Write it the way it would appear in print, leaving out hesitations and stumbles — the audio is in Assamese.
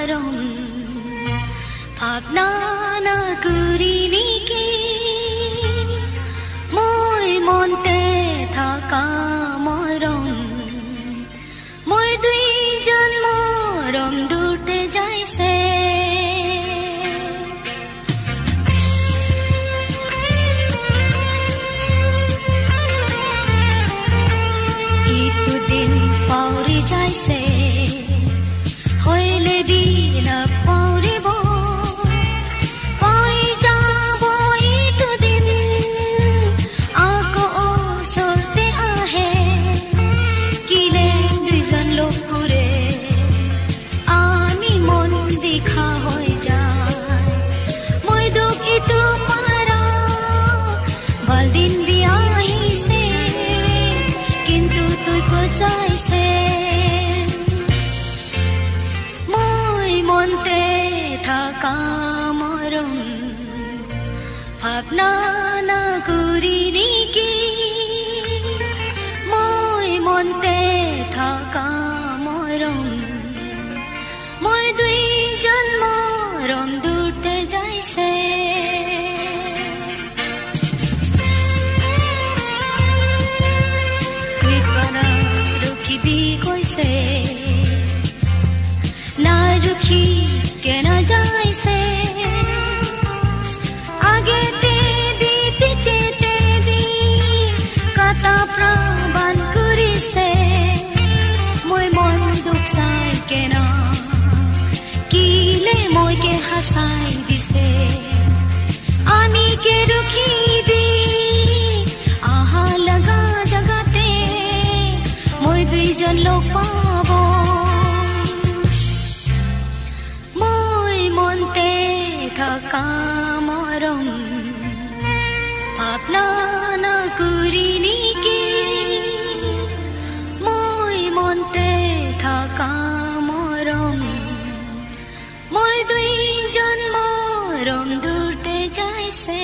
মৰম ভাৱনা নকৰি নেকি মই মনতে থকা মৰম মই দুইজন মৰম দূৰতে যাইছে ইটো দিন পাহৰি যাইছে হইলে দিন পাহৰিব পাই যাব ইটো দিন আকৌ ওচৰতে আহে কিলে দুইজন লগ ঘূৰে আমি মন দেখা হৈ যায় মই দুখ ইটো পাৰা ভাল দিন বিয়া আহিছে কিন্তু তুই যাইছে মই মনতে থকা মৰম ভাৱনা নকৰি নেকি মই মনতে থকা মৰম মই দুইজন মৰম দূৰতে যাইছে ৰুখিবি কৈছে না ৰুখি কেন যাইছে আগেতে দি পিছেতে দি কাটা প্ৰাণ কৰিছে মই মন দুখ চাই কেন কিলে মইকে হাসাই দিছে আমি কে রুখিবি আহা লগা জগাতে মই দুইজন লগ পাব মই মনতে থকা মৰম ভাৱনা নকৰি নেকি মই মনতে থকা মৰম মই দুইজন মৰম দূৰতে যাইছে